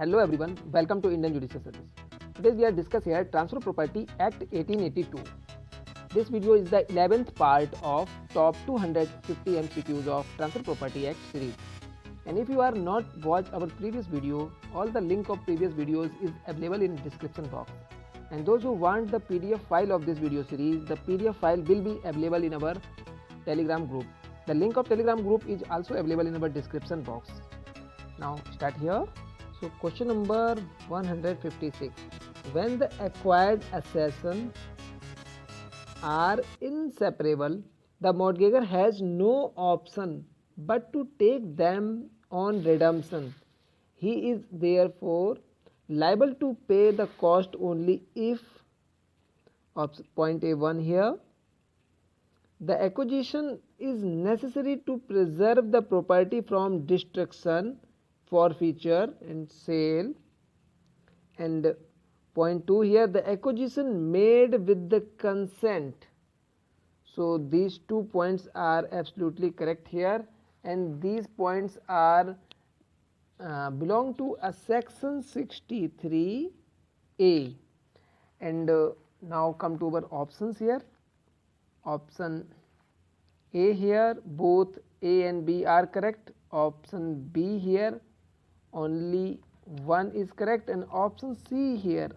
Hello everyone, welcome to Indian Judicial Service. Today we are discussing here Transfer Property Act 1882. This video is the 11th part of top 250 MCQs of Transfer Property Act series. And if you are not watched our previous video, all the link of previous videos is available in description box. And those who want the PDF file of this video series, the PDF file will be available in our Telegram group. The link of Telegram group is also available in our description box. Now start here. So question number 156. When the acquired assets are inseparable, the mortgagor has no option but to take them on redemption. He is therefore liable to pay the cost only if, point A1 here, the acquisition is necessary to preserve the property from destruction, forfeiture and sale, and point 2 here, the acquisition made with the consent. So these 2 points are absolutely correct here, and these points are belong to a section 63A. And now come to our options here. Option A here, both A and B are correct. Option B here, only one is correct, and option C here,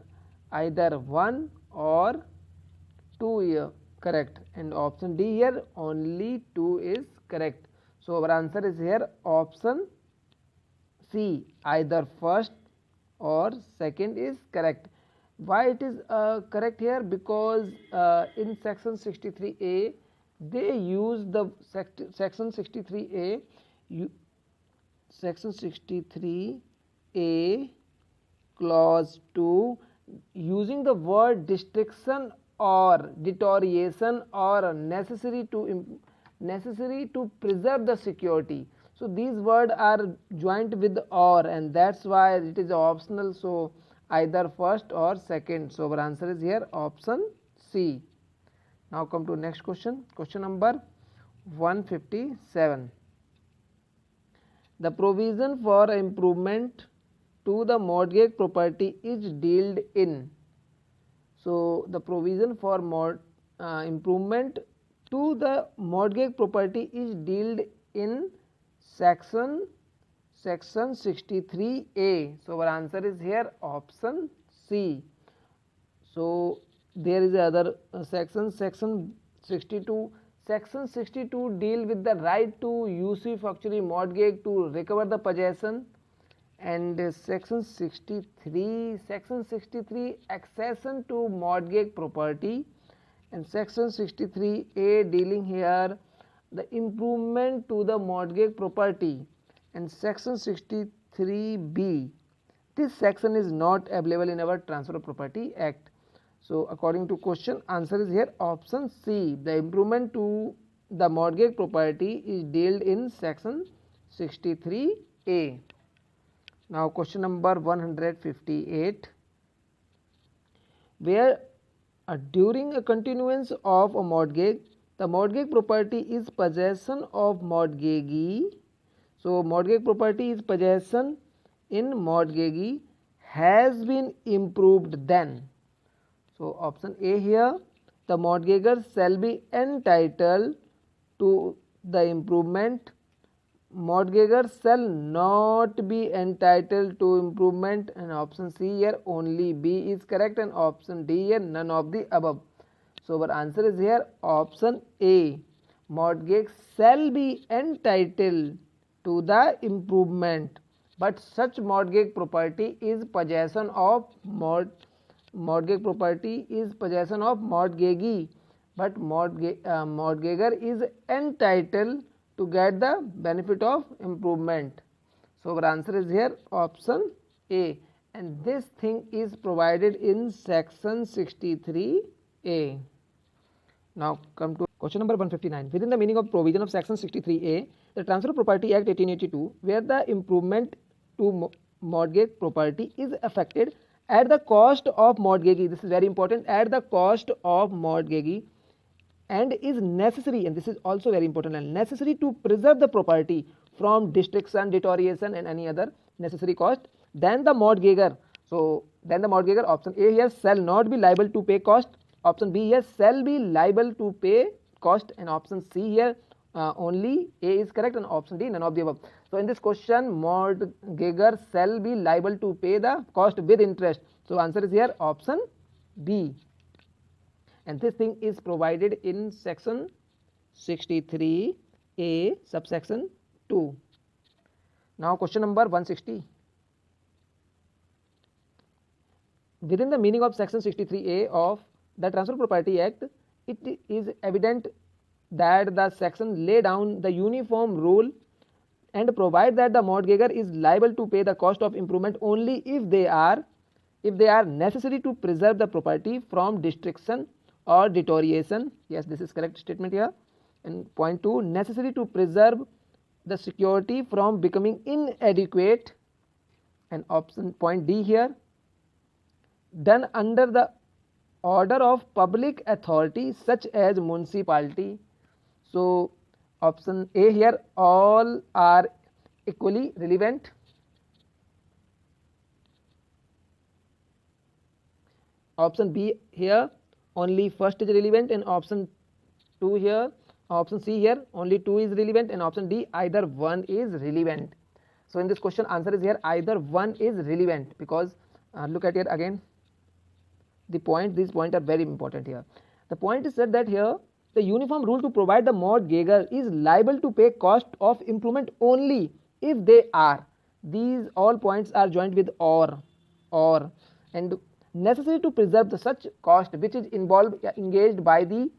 either 1 or 2 here correct, and option D here, only 2 is correct. So our answer is here option C, either first or second is correct. Why it is correct here? Because in section 63A they use the section 63A section 63A clause 2 using the word destruction or deterioration or necessary to preserve the security. So these words are joined with or, and that's why it is optional. So either first or second. So our answer is here option C. Now come to next question. Question number 157. The provision for improvement to the mortgage property is dealt in. So the provision for improvement to the mortgage property is dealt in section 63A. So our answer is here option C. So there is other section 62. Section 62 deal with the right to usufructuary mortgage to recover the possession, and section 63 accession to mortgage property, and section 63A dealing here the improvement to the mortgage property, and section 63B. This section is not available in our Transfer of Property Act. So according to question, answer is here option C. The improvement to the mortgage property is dealt in section 63A. Now question number 158. Where during a continuance of a mortgage, the mortgage property is possession of mortgagee. So mortgage property is possession in mortgagee has been improved then. So option A here, the mortgagor shall be entitled to the improvement. Mortgagor shall not be entitled to improvement, and option C here, only B is correct, and option D here, none of the above. So our answer is here option A. Mortgage shall be entitled to the improvement, but such mortgage property is possession of mortgage property is possession of mortgagee, but mortgagor is entitled to get the benefit of improvement. So our answer is here option A, and this thing is provided in section 63A. Now come to question number 159. Within the meaning of provision of section 63A, the Transfer of Property Act 1882, where the improvement to mortgage property is affected at the cost of mortgagee, this is very important, at the cost of mortgagee, and is necessary, and this is also very important, and necessary to preserve the property from destruction, deterioration and any other necessary cost, then the mortgager, so then the mortgager, option A here, shall not be liable to pay cost, option B here, shall be liable to pay cost, and option C here, only A is correct, and option D none of the above. So in this question, mortgager shall be liable to pay the cost with interest. So answer is here option B, and this thing is provided in section 63A subsection 2. Now question number 160. Within the meaning of section 63A of the Transfer Property Act, it is evident that the section lay down the uniform rule and provide that the mortgagor is liable to pay the cost of improvement only if they are necessary to preserve the property from destruction or deterioration. Yes, this is correct statement here. And point 2, necessary to preserve the security from becoming inadequate, and option point D here, done under the order of public authority such as municipality. So option A here, all are equally relevant. Option B here, only first is relevant, and option 2 here, option C here, only 2 is relevant, and option D, either one is relevant. So in this question, answer is here either one is relevant, because look at it again. The point, these points are very important here. The point is said that here the uniform rule to provide the mortgagor is liable to pay cost of improvement only if they are, these all points are joined with or, and necessary to preserve the such cost which is involved engaged by the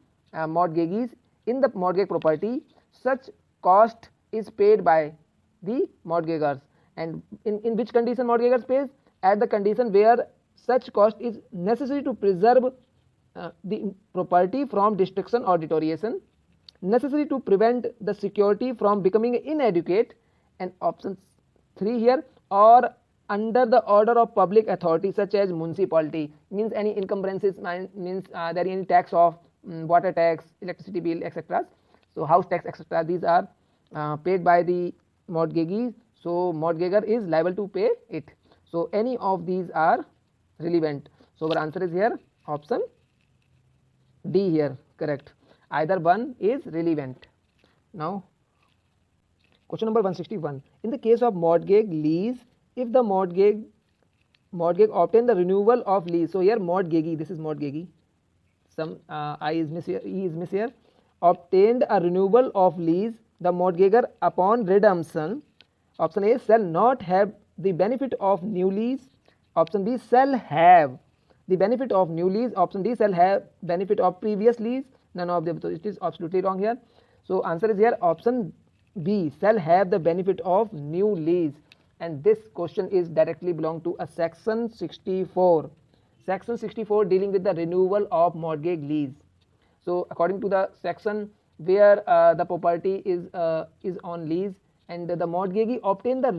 mortgagees in the mortgage property. Such cost is paid by the mortgagors, and in which condition mortgagors pays? At the condition where such cost is necessary to preserve the property from destruction or deterioration, necessary to prevent the security from becoming inadequate, and option 3 here, or under the order of public authority such as municipality, means any encumbrances, means there any tax of water tax, electricity bill, etc. So house tax, etc. These are paid by the mortgagee, so mortgagor is liable to pay it. So any of these are relevant. So our answer is here option D here, correct. Either one is relevant. Now question number 161. In the case of mortgage lease, if the mortgage obtain the renewal of lease, so here mortgagee, this is mortgagee, some I is miss here, E is miss here, obtained a renewal of lease, the mortgagor upon redemption, option A, shall not have the benefit of new lease, option B, shall have the benefit of new lease, option D, shall have benefit of previous lease, none of them. So it is absolutely wrong here. So answer is here option B, shall have the benefit of new lease, and this question is directly belong to a section 64. Section 64 dealing with the renewal of mortgage lease. So according to the section where the property is on lease, and the mortgagee obtain the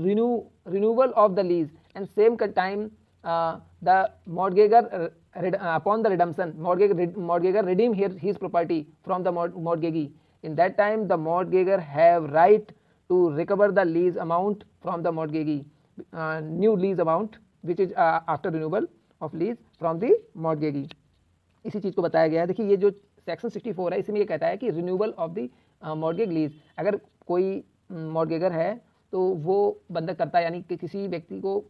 renewal of the lease, and same time the mortgagor upon the redemption, mortgagor redeem his property from the mortgagee. In that time the mortgagor have right to recover the lease amount from the mortgagee, new lease amount which is after renewal of lease from the mortgagee. इसी चीज़ को बताया गया है. देखिए ये जो section 64 है इसमें ये कहता है कि renewal of the mortgage lease, अगर कोई मॉर्गेगर है तो वो बंधक करता है, यानी कि किसी व्यक्ति को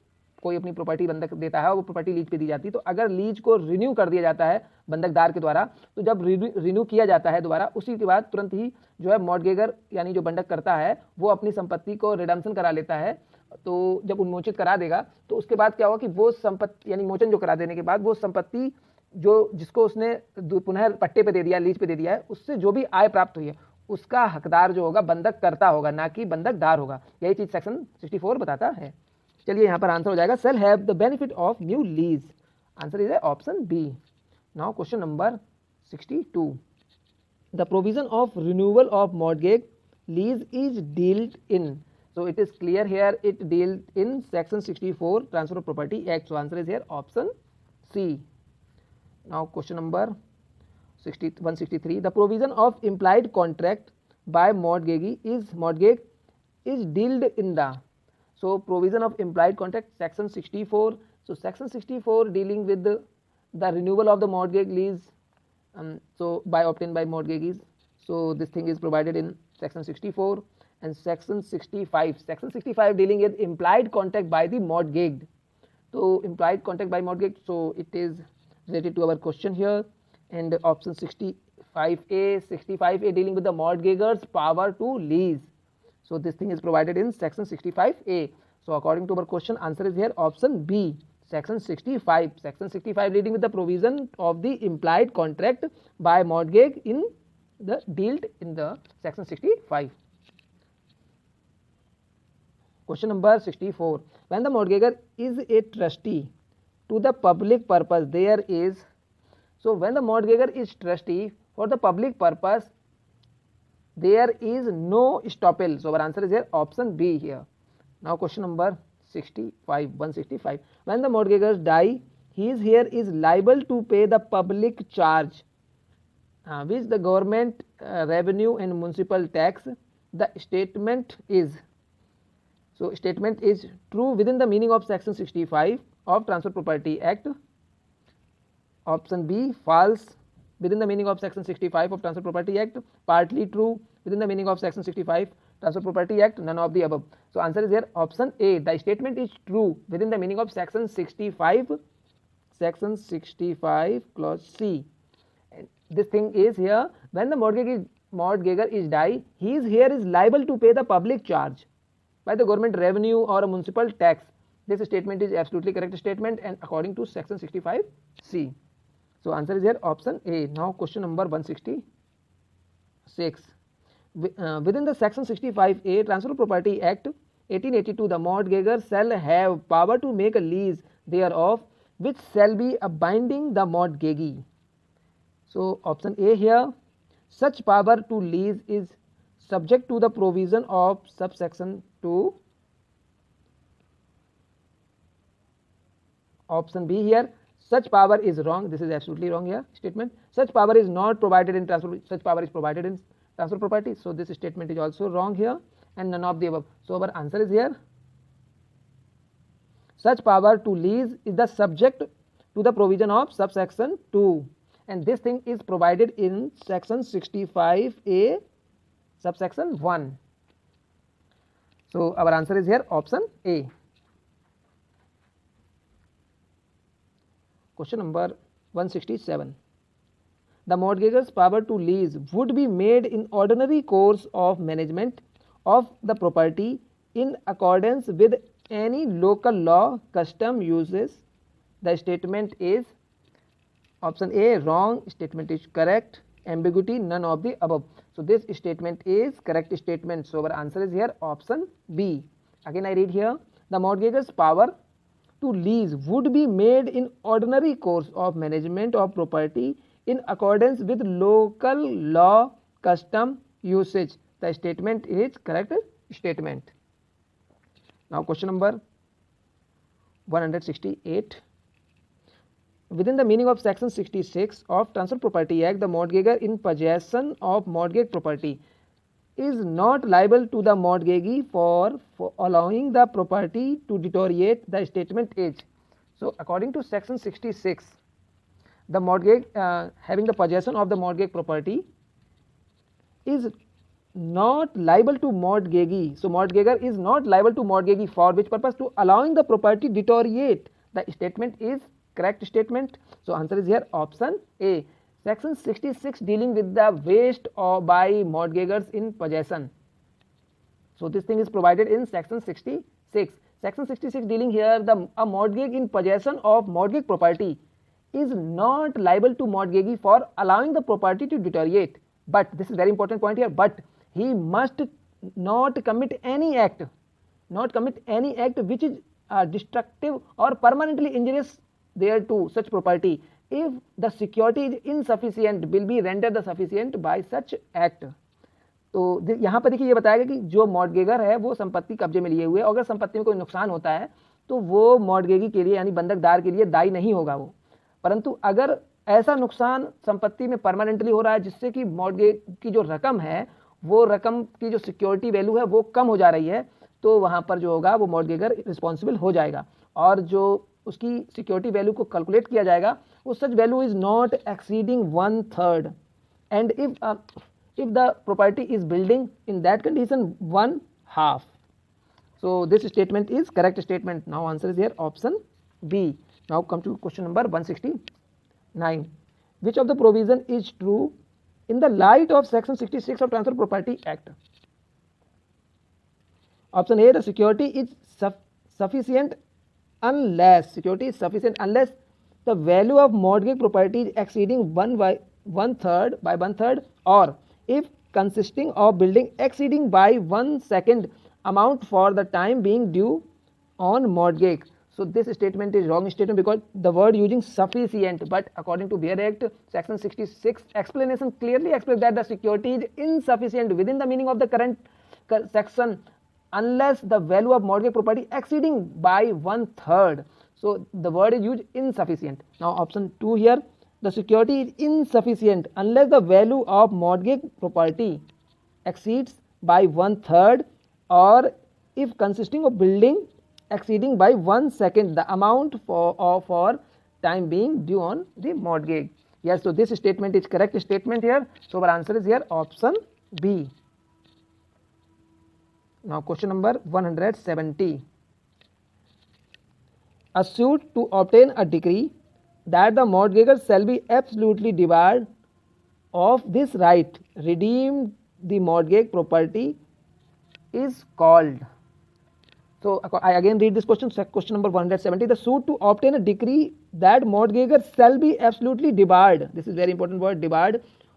कोई अपनी प्रॉपर्टी बंधक देता है और वो प्रॉपर्टी लीज पे दी जाती है, तो अगर लीज को रिन्यू कर दिया जाता है बंधकदार के द्वारा, तो जब रिन्यू किया जाता है दोबारा, उसी के बाद तुरंत ही जो है मॉर्गेगर यानी जो बंधक करता है वो अपनी संपत्ति को रिडम्पशन करा लेता है. तो जब उन्मोचित करा देगा तो उसके बाद क्या होगा कि वो संपत्ति यानी मोचन जो करा देने के बाद वो संपत्ति जो जिसको उसने पुनः पट्टे पे दे दिया, लीज पे दे दिया है, उससे जो भी आय प्राप्त हुई है उसका हकदार जो होगा बंधक करता होगा, ना कि बंधकदार होगा. यही चीज सेक्शन 64 बताता है. चलिए यहाँ पर आंसर हो जाएगा shall have the benefit of new lease. Answer is option B. Now question number 62. The provision of renewal of mortgage lease is dealt in. So it is clear here, it dealt in section 64 Transfer of Property Act. So answer is here option C. Now question number 163. The provision of implied contract by mortgagee is dealt in the. So provision of implied contract, section 64. So section 64 dealing with the renewal of the mortgage lease, so by obtained by mortgagees. So this thing is provided in section 64. And section 65, section 65 dealing with implied contract by the mortgaged. So implied contract by mortgage, so it is related to our question here. And option 65A dealing with the mortgagor's power to lease. So this thing is provided in section 65A. So according to our question, answer is here option B, section 65. Section 65 dealing with the provision of the implied contract by mortgage in the dealt in the section 65. Question number 64. When the mortgagor is a trustee to the public purpose, there is, so when the mortgagor is trustee for the public purpose, there is no estoppel. So our answer is here option B here. Now question number 65, 165. When the mortgagors die, his here is liable to pay the public charge, which the government revenue and municipal tax. The statement is, so statement is true within the meaning of section 65 of Transfer Property Act. Option B, false within the meaning of section 65 of Transfer Property Act. Partly true within the meaning of section 65 Transfer Property Act. None of the above. So answer is here option A. The statement is true within the meaning of section 65, section 65 clause C. And this thing is here, when the mortgagor is die, he is here is liable to pay the public charge by the government revenue or a municipal tax. This statement is absolutely correct statement and according to section 65C. So answer is here option A. Now question number 166. Within the section 65A Transfer Property Act 1882, the mortgagor shall have power to make a lease thereof, which shall be a binding the mortgagee. So option A here, such power to lease is subject to the provision of subsection 2. Option B here, such power is wrong. This is absolutely wrong here statement. Such power is not provided in transfer, such power is provided in transfer property. So this statement is also wrong here and none of the above. So our answer is here, such power to lease is the subject to the provision of subsection 2, and this thing is provided in section 65A subsection 1. So our answer is here option A. Question number 167. The mortgagor's power to lease would be made in ordinary course of management of the property in accordance with any local law, custom, uses. The statement is option A, wrong. Statement is correct. Ambiguity, none of the above. So this statement is correct statement. So our answer is here option B. Again I read here, the mortgagor's power to lease would be made in ordinary course of management of property in accordance with local law, custom, usage. The statement is correct statement. Now question number 168. Within the meaning of section 66 of Transfer Property Act, the mortgagor in possession of mortgage property is not liable to the mortgagee for allowing the property to deteriorate. The statement is, so according to section 66, the mortgage having the possession of the mortgage property is not liable to mortgagee. So mortgagor is not liable to mortgagee for which purpose? To allowing the property deteriorate. The statement is correct statement. So answer is here option A. Section 66 dealing with the waste by mortgagors in possession. So this thing is provided in section 66. Section 66 dealing here a mortgage in possession of mortgage property is not liable to mortgagee for allowing the property to deteriorate. But this is very important point here. But he must not commit any act, which is destructive or permanently injurious thereto such property, if the security is insufficient, will be rendered sufficient by such act. तो यहाँ पर देखिए ये बताया गया कि जो मॉर्टगेगर है वो संपत्ति कब्जे में लिए हुए, अगर संपत्ति में कोई नुकसान होता है तो वो मॉर्टगेगी के लिए यानी बंधकदार के लिए दायी नहीं होगा वो, परंतु अगर ऐसा नुकसान संपत्ति में परमानेंटली हो रहा है जिससे कि मॉर्टगेज की जो रकम है वो रकम की जो सिक्योरिटी वैल्यू है वो कम हो जा रही है, तो वहाँ पर जो होगा वो मॉर्गेगर रिस्पॉन्सिबल हो जाएगा, और जो उसकी सिक्योरिटी वैल्यू को कैलकुलेट किया जाएगा वो सच value is not exceeding 1/3, and if the property is building in that condition 1/2. So this statement is correct statement. Now answer is here option B. Now come to question number 169. Which of the provision is true in the light of section 66 of Transfer Property Act? Option A, the security is sufficient unless the value of mortgage property is exceeding 1/3, or if consisting of building exceeding by 1/2 amount for the time being due on mortgage. So this statement is wrong statement because the word using sufficient, but according to BEAR Act section 66 explanation clearly explains that the security is insufficient within the meaning of the current section unless the value of mortgage property exceeding by 1/3. So the word is used insufficient. Now option 2 here, the security is insufficient unless the value of mortgage property exceeds by 1/3, or if consisting of building exceeding by 1/2 the amount for time being due on the mortgage. Yes, so this statement is correct statement here. So our answer is here option B. Now question number 170. A suit to obtain a decree that the mortgagor shall be absolutely debarred of this right redeem the mortgage property is called. So I again read this question, question number 170. The suit to obtain a decree that mortgagor shall be absolutely debarred, this is very important word, debarred,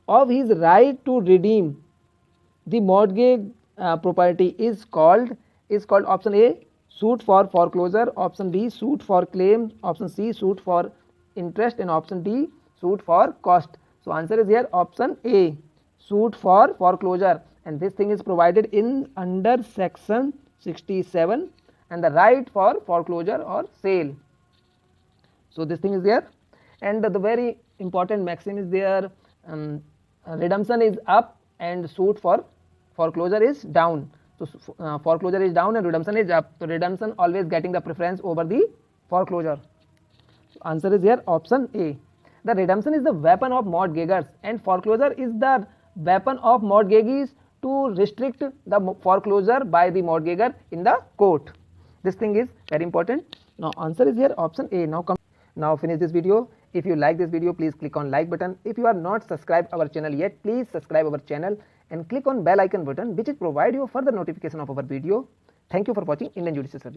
of his right to redeem the mortgage property is called option A, suit for foreclosure, option B, suit for claim, option C, suit for interest, and option D, suit for cost. So answer is here option A, suit for foreclosure, and this thing is provided in under section 67 and the right for foreclosure or sale. So this thing is there, and the very important maxim is there, redemption is up and suit for foreclosure is down. So foreclosure is down and redemption is up. So redemption always getting the preference over the foreclosure. So answer is here option A. The redemption is the weapon of mortgagors and foreclosure is the weapon of mortgagees to restrict the foreclosure by the mortgagor in the court. This thing is very important. Now answer is here option A. Now finish this video. If you like this video, please click on like button. If you are not subscribed our channel yet, please subscribe our channel and click on bell icon button which will provide you further notification of our video. Thank you for watching Indian Judicial Service.